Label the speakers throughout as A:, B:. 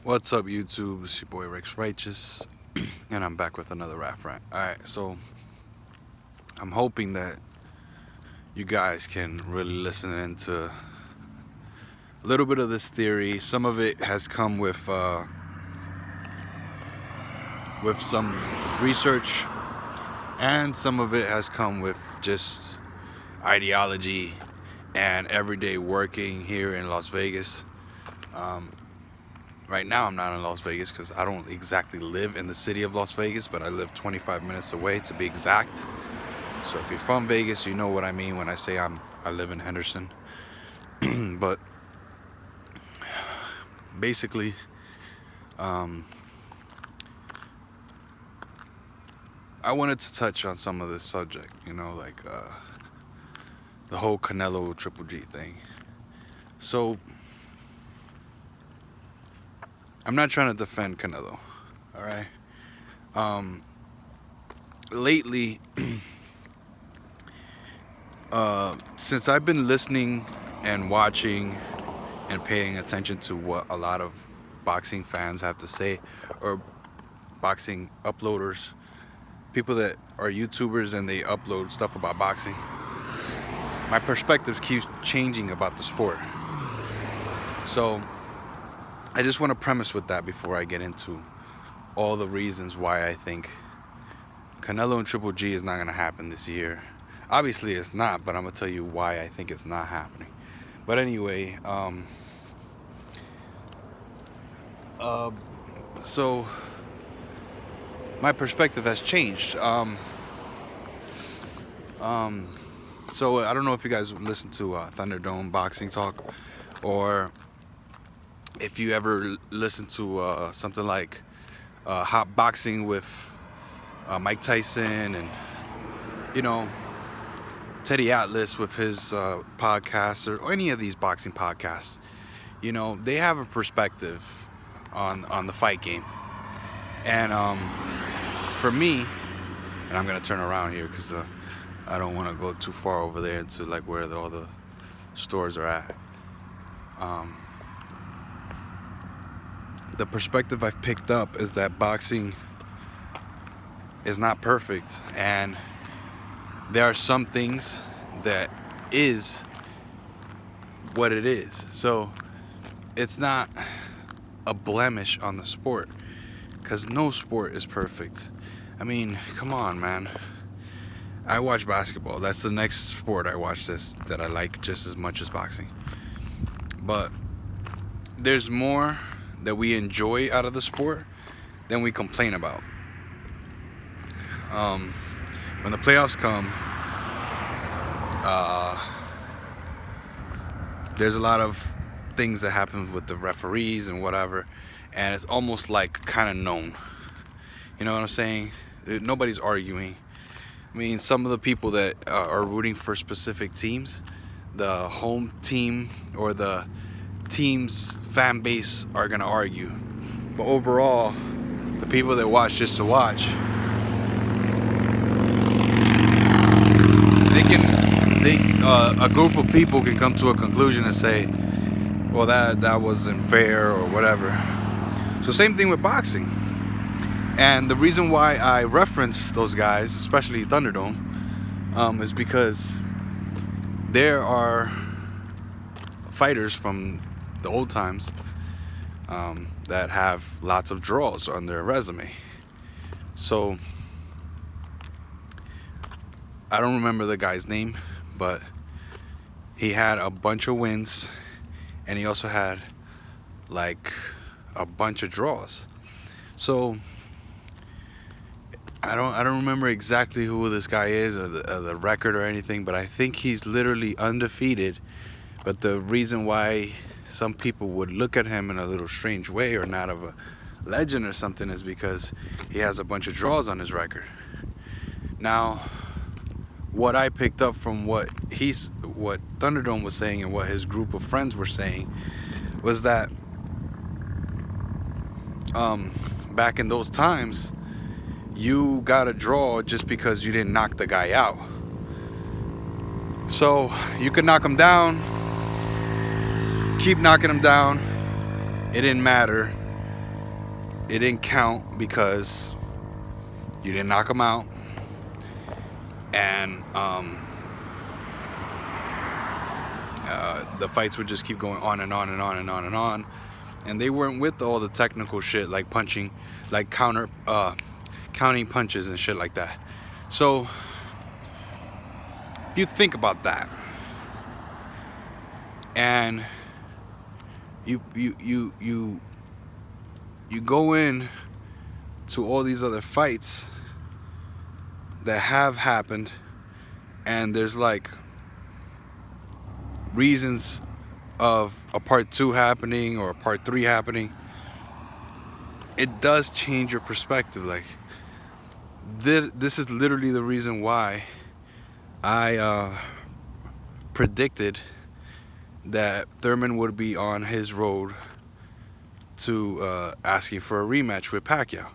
A: What's up, YouTube? It's your boy Rex Righteous, and I'm back with another rap rant. Alright, so I'm hoping that you guys can really listen into a little bit of this theory. Some of it has come with some research, and some of it has come with just ideology and everyday working here in Las Vegas. Right now, I'm not in Las Vegas because I don't exactly live in the city of Las Vegas, but I live 25 minutes away to be exact. So if you're from Vegas, you know what I mean when I say I live in Henderson. But basically, I wanted to touch on some of this subject, like the whole Canelo Triple G thing. So I'm not trying to defend Canelo, all right? Lately, since I've been listening and watching and paying attention to what a lot of boxing fans have to say, or boxing uploaders, people that are YouTubers and they upload stuff about boxing, my perspectives keep changing about the sport. So I just want to premise with that before I get into all the reasons why I think Canelo and Triple G is not going to happen this year. Obviously it's not, but I'm going to tell you why I think it's not happening. But anyway, so my perspective has changed. So I don't know if you guys listen to Thunderdome Boxing Talk, or if you ever listen to something like Hot Boxing with Mike Tyson, and Teddy Atlas with his podcast, or any of these boxing podcasts. They have a perspective on the fight game. And for me, and I'm gonna turn around here because I don't want to go too far over there into like where all the stores are at. The perspective I've picked up is that boxing is not perfect, and there are some things that is what it is. So it's not a blemish on the sport, because no sport is perfect. I mean, come on, man. I watch basketball. That's the next sport I watch that I like just as much as boxing. But there's more that we enjoy out of the sport than we complain about. When the playoffs come, there's a lot of things that happen with the referees and whatever, and it's almost like kind of known. You know what I'm saying? Nobody's arguing. I mean, some of the people that are rooting for specific teams, the home team or the team's fan base are gonna argue. But overall, the people that watch just to watch, a group of people can come to a conclusion and say, well, that wasn't fair or whatever. So same thing with boxing. And the reason why I reference those guys, especially Thunderdome, is because there are fighters from the old times that have lots of draws on their resume. So I don't remember the guy's name, but he had a bunch of wins, and he also had like a bunch of draws. So I don't remember exactly who this guy is, or the record or anything, but I think he's literally undefeated. But the reason why some people would look at him in a little strange way, or not of a legend or something, is because he has a bunch of draws on his record. Now, what I picked up from what Thunderdome was saying and what his group of friends were saying was that back in those times, you got a draw just because you didn't knock the guy out. So you could knock him down, keep knocking him down, it didn't matter. it didn't count because you didn't knock him out, and the fights would just keep going on and on and on and on and on, and they weren't with all the technical shit like punching, like counting punches and shit like that. So you think about that, and you go in to all these other fights that have happened, and there's like reasons of a part 2 happening or a part 3 happening. It does change your perspective. Like this is literally the reason why I predicted that Thurman would be on his road to asking for a rematch with Pacquiao.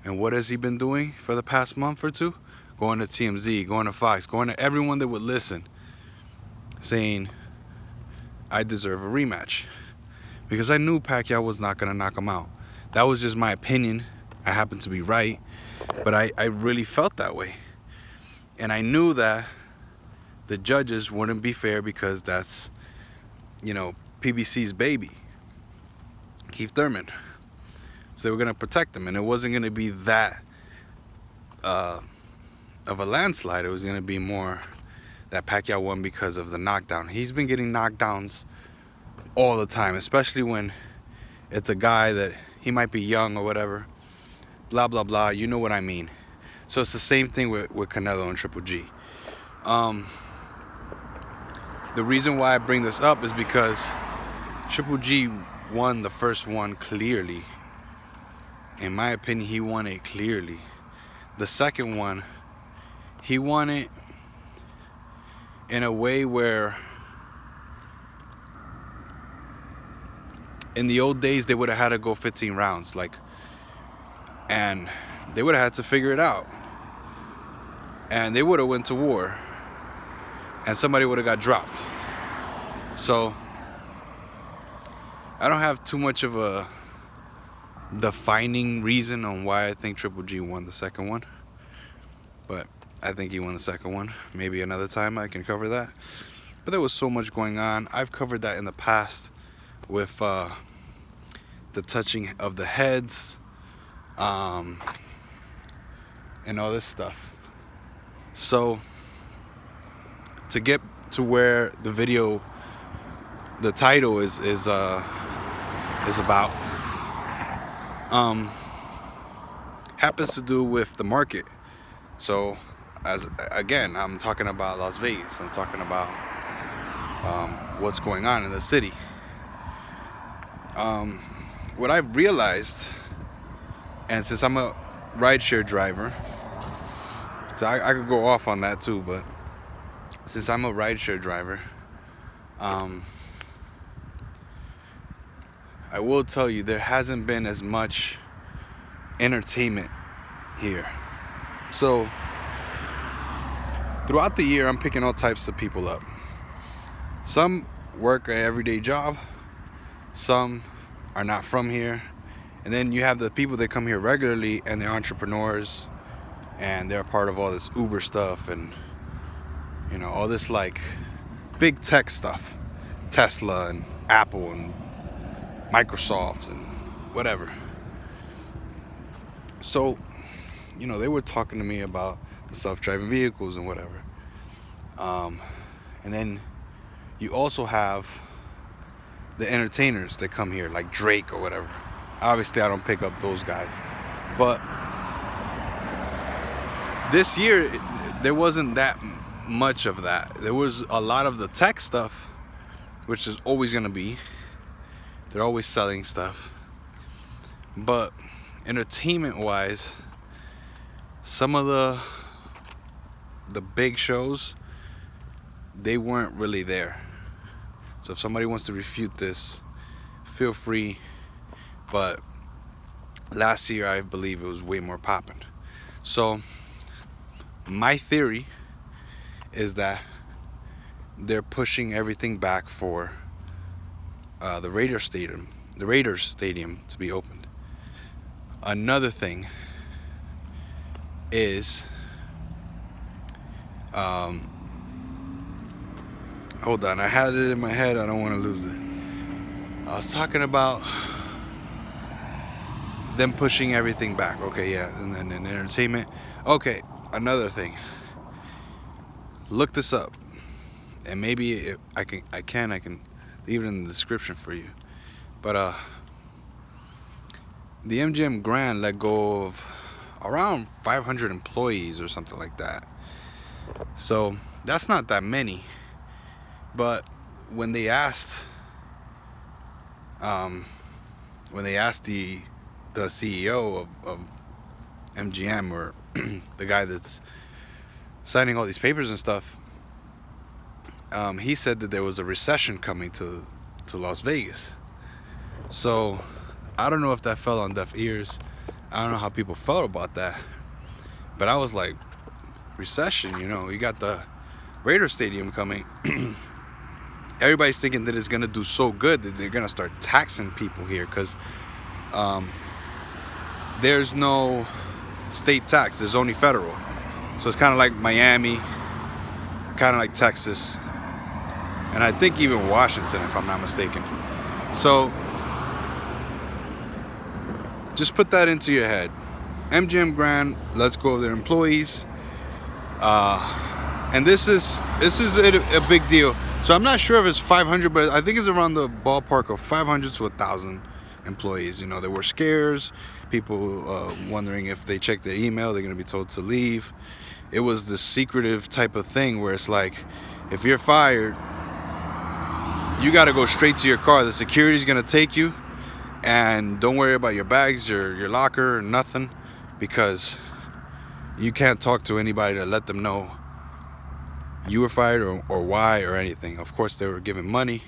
A: And what has he been doing for the past month or two? Going to TMZ, going to Fox, going to everyone that would listen, saying I deserve a rematch, because I knew Pacquiao was not going to knock him out. That was just my opinion. I happened to be right, but I really felt that way. And I knew that the judges wouldn't be fair, because that's, you know, PBC's baby, Keith Thurman. So they were going to protect him, and it wasn't going to be that of a landslide. It was going to be more that Pacquiao won because of the knockdown. He's been getting knockdowns all the time, especially when it's a guy that he might be young or whatever, blah blah blah, you know what I mean. So it's the same thing with Canelo and Triple G. The reason why I bring this up is because Triple G won the first one clearly. In my opinion, he won it clearly. The second one, he won it in a way where in the old days they would have had to go 15 rounds, like, and they would have had to figure it out, and they would have went to war, and somebody would have got dropped. So I don't have too much of a defining reason on why I think Triple G won the second one, but I think he won the second one. Maybe another time I can cover that. But there was so much going on. I've covered that in the past with the touching of the heads and all this stuff. So to get to where the video, the title is about, happens to do with the market. So as again, I'm talking about Las Vegas. I'm talking about what's going on in the city. What I've realized, and since I'm a rideshare driver, so I could go off on that too, but since I'm a rideshare driver, I will tell you there hasn't been as much entertainment here. So throughout the year, I'm picking all types of people up. Some work an everyday job, some are not from here, and then you have the people that come here regularly and they're entrepreneurs and they're part of all this Uber stuff and, you know, all this like big tech stuff, Tesla and Apple and Microsoft and whatever. So, you know, they were talking to me about the self-driving vehicles and whatever. And then you also have the entertainers that come here, like Drake or whatever. Obviously, I don't pick up those guys. But this year, there wasn't that much of that. There was a lot of the tech stuff, which is always going to be. They're always selling stuff. But entertainment-wise, some of the big shows, they weren't really there. So if somebody wants to refute this, feel free. But last year, I believe it was way more popping. So my theory is that they're pushing everything back for the Raiders Stadium to be opened. Another thing is, hold on, I had it in my head, I don't want to lose it. I was talking about them pushing everything back. Okay, yeah, and then in entertainment. Okay, another thing. Look this up, and maybe I can leave it in the description for you. But the MGM Grand let go of around 500 employees or something like that. So that's not that many. But when they asked the CEO of MGM, or the guy that's signing all these papers and stuff, he said that there was a recession coming to Las Vegas. So I don't know if that fell on deaf ears. I don't know how people felt about that, but I was like, recession, you got the Raider Stadium coming. Everybody's thinking that it's gonna do so good that they're gonna start taxing people here, because there's no state tax, there's only federal. So it's kind of like Miami, kind of like Texas, and I think even Washington, if I'm not mistaken. So just put that into your head. MGM Grand lets go of their employees, and this is a big deal. So I'm not sure if it's 500, but I think it's around the ballpark of 500 to 1,000 employees. There were scares, people wondering if they check their email, they're going to be told to leave. It was the secretive type of thing where it's like, if you're fired, you got to go straight to your car. The security's going to take you, and don't worry about your bags, your locker, or nothing, because you can't talk to anybody to let them know you were fired or why or anything. Of course, they were given money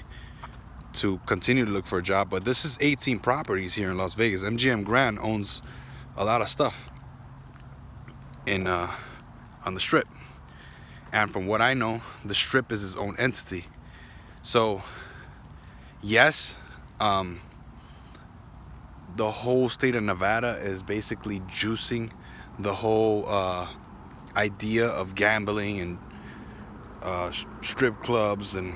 A: to continue to look for a job, but this is 18 properties here in Las Vegas. MGM Grand owns a lot of stuff on the Strip, and from what I know, the Strip is its own entity. So yes, the whole state of Nevada is basically juicing the whole idea of gambling and strip clubs and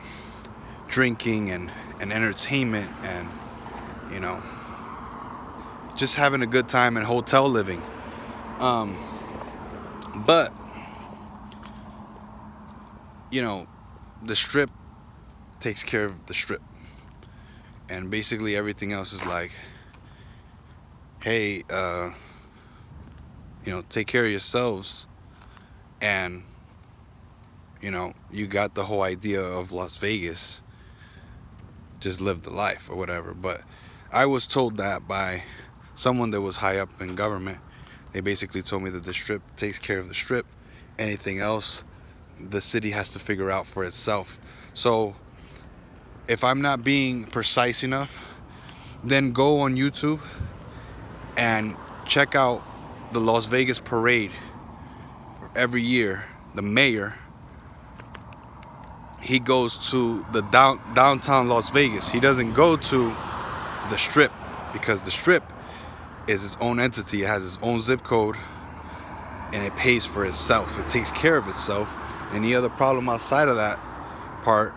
A: drinking and entertainment, and just having a good time and hotel living. But the Strip takes care of the Strip, and basically everything else is like, hey, take care of yourselves, and you got the whole idea of Las Vegas, just live the life or whatever. But I was told that by someone that was high up in government. They basically told me that the Strip takes care of the Strip. Anything else, the city has to figure out for itself. So if I'm not being precise enough, then go on YouTube and check out the Las Vegas parade. Every year, the mayor, he goes to the downtown Las Vegas. He doesn't go to the Strip, because the Strip is its own entity. It has its own zip code, and it pays for itself. It takes care of itself. Any other problem outside of that part,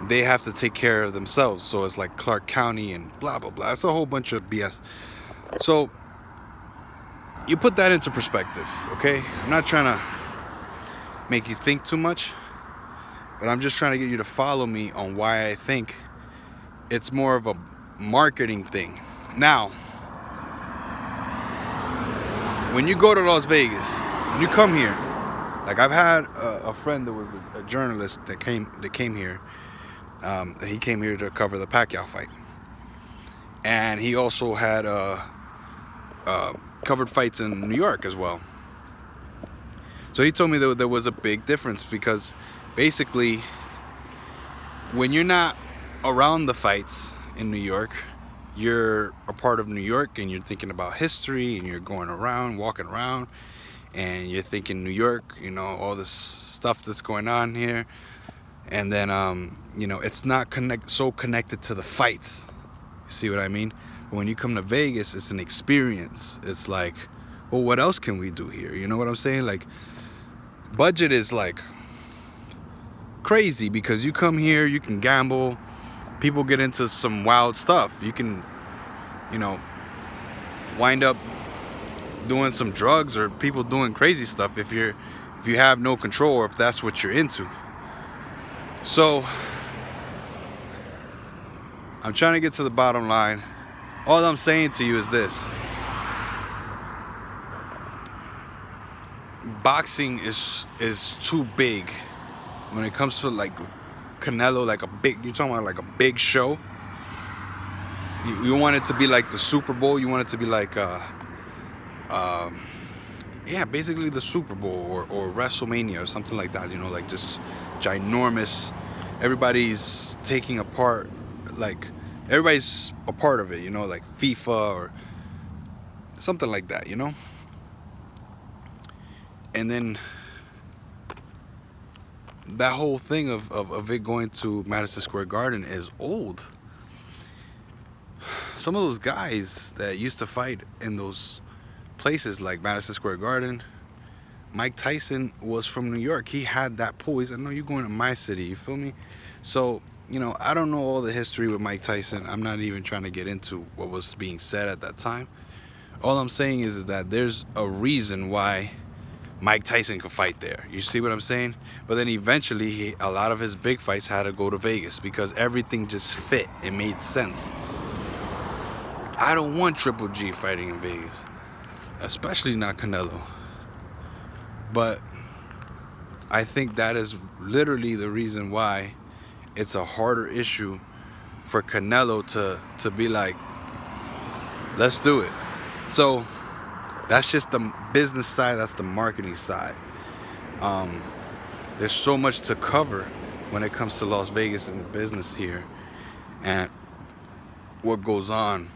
A: they have to take care of themselves. So it's like Clark County and blah blah blah. It's a whole bunch of BS. So you put that into perspective, okay? I'm not trying to make you think too much, but I'm just trying to get you to follow me on why I think it's more of a marketing thing. Now, when you go to Las Vegas, when you come here, like I've had a friend that was a journalist that came here. He came here to cover the Pacquiao fight, and he also had covered fights in New York as well. So he told me that there was a big difference, because basically when you're not around the fights in New York, you're a part of New York, and you're thinking about history, and you're going around, walking around, and you're thinking New York, all this stuff that's going on here. And then it's not so connected to the fights. You see what I mean? But when you come to Vegas, it's an experience. It's like, well, what else can we do here? You know what I'm saying? Like, budget is like crazy because you come here, you can gamble. People get into some wild stuff. You can, you know, wind up doing some drugs or people doing crazy stuff if you have no control or if that's what you're into. So I'm trying to get to the bottom line. All I'm saying to you is this: boxing is too big when it comes to like Canelo, like a big, you're talking about like a big show. You want it to be like the Super Bowl. You want it to be like yeah, basically the Super Bowl or WrestleMania or something like that, you know, like just ginormous. Everybody's taking a part, like everybody's a part of it, you know, like FIFA or something like that, you know. And then that whole thing of it going to Madison Square Garden is old. Some of those guys that used to fight in those places like Madison Square Garden, Mike Tyson was from New York. He had that pull. He said, no, you're going to my city, you feel me? So, you know, I don't know all the history with Mike Tyson. I'm not even trying to get into what was being said at that time. All I'm saying is that there's a reason why Mike Tyson could fight there. You see what I'm saying? But then eventually, a lot of his big fights had to go to Vegas because everything just fit. It made sense. I don't want Triple G fighting in Vegas, especially not Canelo. But I think that is literally the reason why it's a harder issue for Canelo to be like, let's do it. So that's just the business side, that's the marketing side. There's so much to cover when it comes to Las Vegas and the business here and what goes on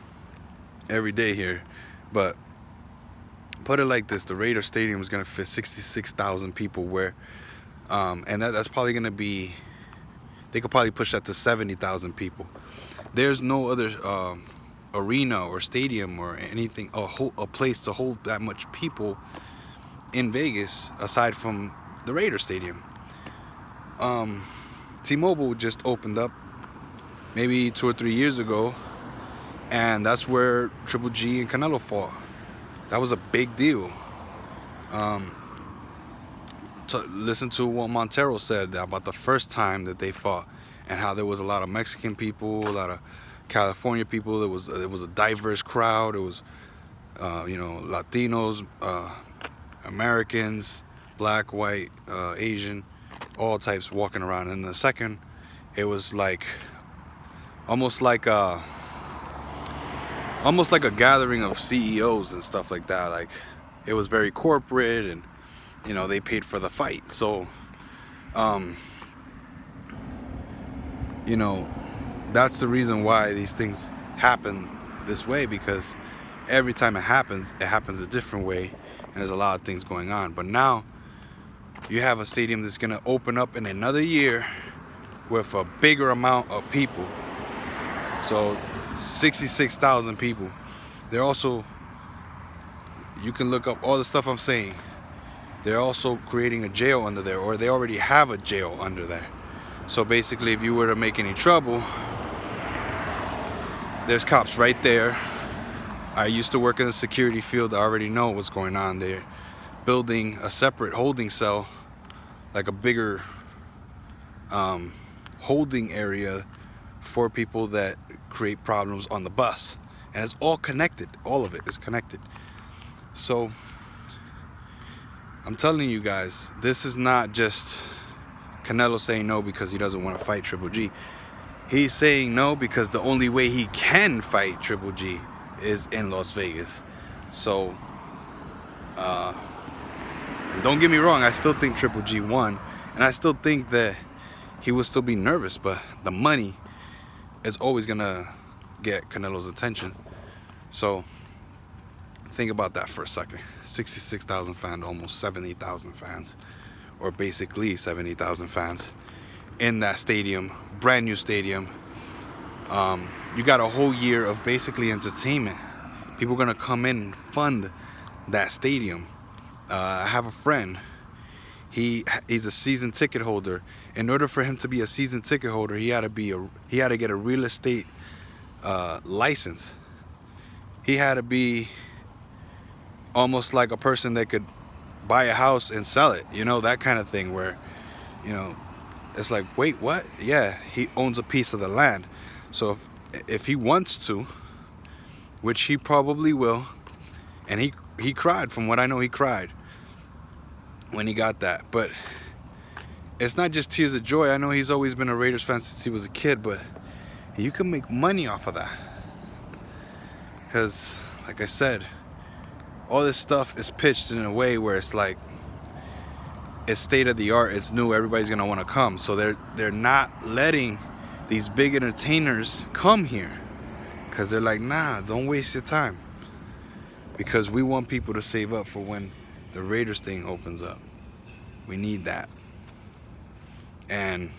A: every day here. But put it like this: the Raider Stadium is going to fit 66,000 people, where and that's probably going to be, they could probably push that to 70,000 people. There's no other arena or stadium or anything, a place to hold that much people in Vegas aside from the Raider Stadium. T-Mobile just opened up maybe 2 or 3 years ago, and that's where Triple G and Canelo fought. That was a big deal. To listen to what Montero said about the first time that they fought and how there was a lot of Mexican people, a lot of California people. It was a diverse crowd. It was you know, Latinos, Americans, black, white, Asian, all types walking around. And the second, it was like almost like a gathering of CEOs and stuff like that. Like, it was very corporate, and you know, they paid for the fight. So you know, that's the reason why these things happen this way, because every time it happens a different way, and there's a lot of things going on. But now you have a stadium that's going to open up in another year with a bigger amount of people. So 66,000 people. They're also, you can look up all the stuff I'm saying. They're also creating a jail under there, or they already have a jail under there. So basically, if you were to make any trouble, there's cops right there. I used to work in the security field. I already know what's going on there. Building a separate holding cell, like a bigger holding area for people that create problems on the bus. And it's all connected. All of it is connected. So I'm telling you guys, this is not just Canelo saying no because he doesn't want to fight Triple G. He's saying no because the only way he can fight Triple G is in Las Vegas. So don't get me wrong, I still think Triple G won, and I still think that he would still be nervous, but the money is always gonna get Canelo's attention. So think about that for a second. 66,000 fans, almost 70,000 fans, or basically 70,000 fans in that stadium, brand new stadium. you got a whole year of basically entertainment. People are gonna come in and fund that stadium. I have a friend. He's a season ticket holder. In order for him to be a season ticket holder, he had to get a real estate license. He had to be almost like a person that could buy a house and sell it, you know, that kind of thing, where, you know, it's like, wait, what? Yeah, he owns a piece of the land. So if he wants to, which he probably will, and he cried, from what I know, he cried when he got that. But it's not just tears of joy. I know he's always been a Raiders fan since he was a kid, but you can make money off of that. Because, like I said, all this stuff is pitched in a way where it's like, it's state of the art, it's new, everybody's gonna want to come. So they're not letting these big entertainers come here, because they're like, nah, don't waste your time, because we want people to save up for when the Raiders thing opens up. We need that. And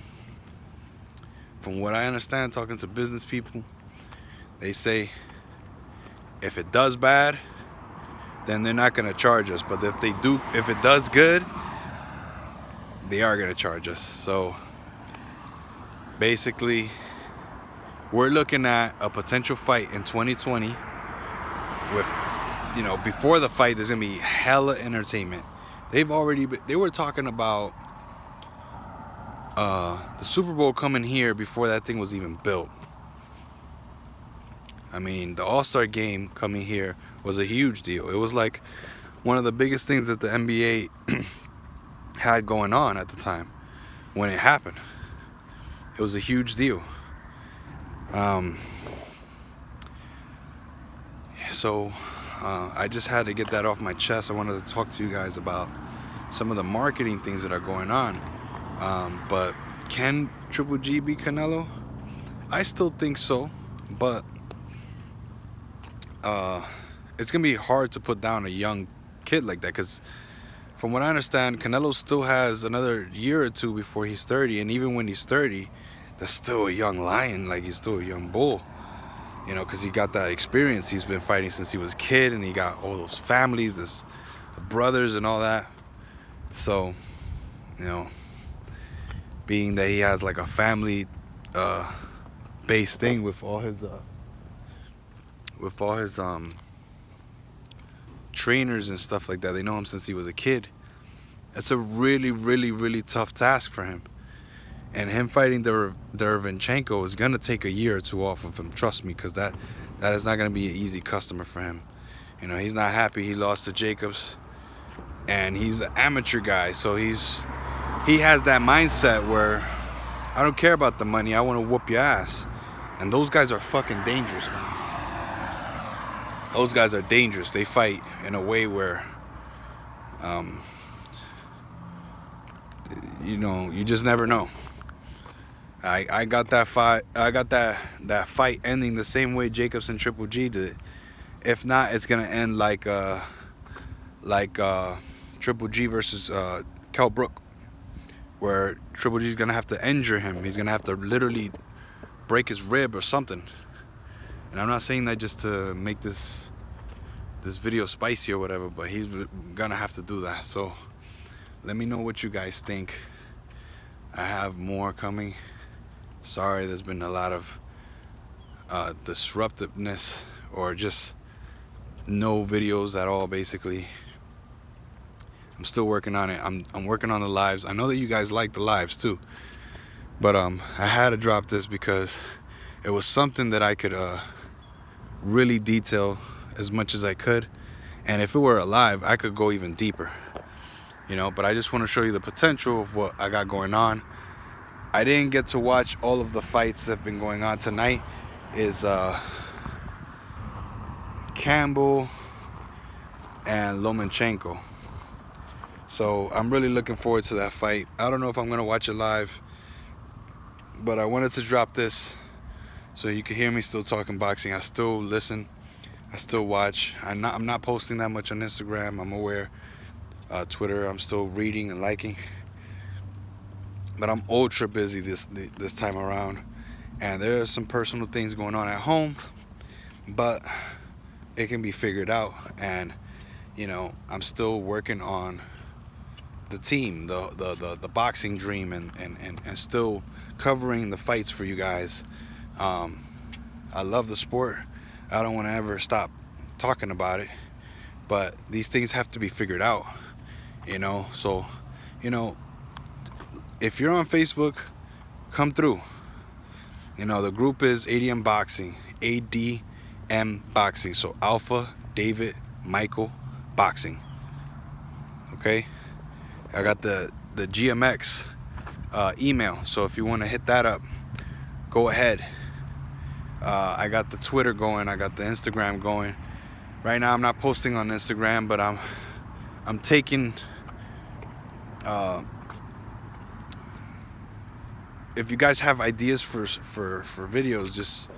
A: from what I understand, talking to business people, they say if it does bad, then they're not gonna charge us. But if it does good, they are gonna charge us. So basically, we're looking at a potential fight in 2020 with, you know, before the fight, there's gonna be hella entertainment. They were talking about the Super Bowl coming here before that thing was even built. I mean, the All-Star game coming here was a huge deal. It was like one of the biggest things that the NBA had going on at the time when it happened. It was a huge deal. So I just had to get that off my chest. I wanted to talk to you guys about some of the marketing things that are going on. But can Triple G beat Canelo? I still think so, but it's gonna be hard to put down a young kid like that, because from what I understand, Canelo still has another year or two before he's 30, and even when he's 30, that's still a young lion. Like, he's still a young bull, you know, because he got that experience. He's been fighting since he was a kid, and he got all those families, his brothers and all that. So, you know, being that he has like a family based thing with all his trainers and stuff like that, they know him since he was a kid. It's a really, really, really tough task for him. And him fighting Derevyanchenko is gonna take a year or two off of him, trust me, because that is not gonna be an easy customer for him. You know, he's not happy he lost to Jacobs, and he's an amateur guy, so he has that mindset where I don't care about the money, I want to whoop your ass. And those guys are fucking dangerous, man. Those guys are dangerous. They fight in a way where, you know, you just never know. I got that fight. I got that fight ending the same way Jacobs and Triple G did. If not, it's gonna end like Triple G versus Kell Brook, where Triple G's gonna have to injure him. He's gonna have to literally break his rib or something. And I'm not saying that just to make this video spicy or whatever, but he's gonna have to do that. So let me know what you guys think. I have more coming. Sorry, there's been a lot of disruptiveness, or just no videos at all, basically. I'm still working on it. I'm working on the lives. I know that you guys like the lives too, but I had to drop this because it was something that I could really detail as much as I could, and if it were alive, I could go even deeper, you know. But I just want to show you the potential of what I got going on. I didn't get to watch all of the fights that have been going on. Tonight is Campbell and Lomachenko. So I'm really looking forward to that fight. I don't know if I'm gonna watch it live, but I wanted to drop this so you can hear me still talking boxing. I still listen, I still watch. I'm not posting that much on Instagram, I'm aware. Twitter, I'm still reading and liking, but I'm ultra busy this time around, and there are some personal things going on at home, but it can be figured out. And you know, I'm still working on the team, the boxing dream, and still covering the fights for you guys. I love the sport. I don't want to ever stop talking about it, but these things have to be figured out, you know. So, you know, if you're on Facebook, come through. You know, the group is ADM Boxing, ADM Boxing. So Alpha David Michael Boxing. Okay, I got the GMX email. So if you want to hit that up, go ahead. I got the Twitter going. I got the Instagram going. Right now, I'm not posting on Instagram, but I'm taking. If you guys have ideas for videos, just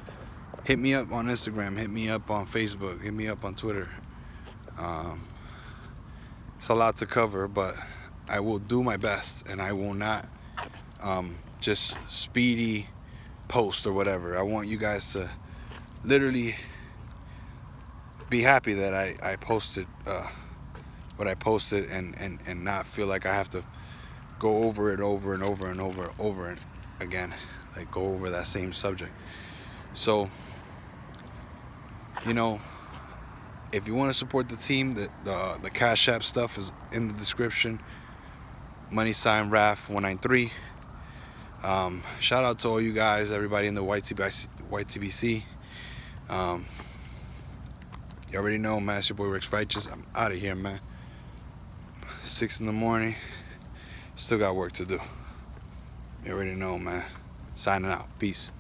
A: hit me up on Instagram. Hit me up on Facebook. Hit me up on Twitter. It's a lot to cover, but I will do my best, and I will not just speedy post or whatever. I want you guys to literally be happy that I posted what I posted, and not feel like I have to go over it over and over and over again, like go over that same subject. So, you know, if you want to support the team, the Cash App stuff is in the description. $RAF193. Shout out to all you guys, everybody in the YTBC. You already know, man. It's your boy Rex Righteous. I'm out of here, man. 6 in the morning. Still got work to do. You already know, man. Signing out. Peace.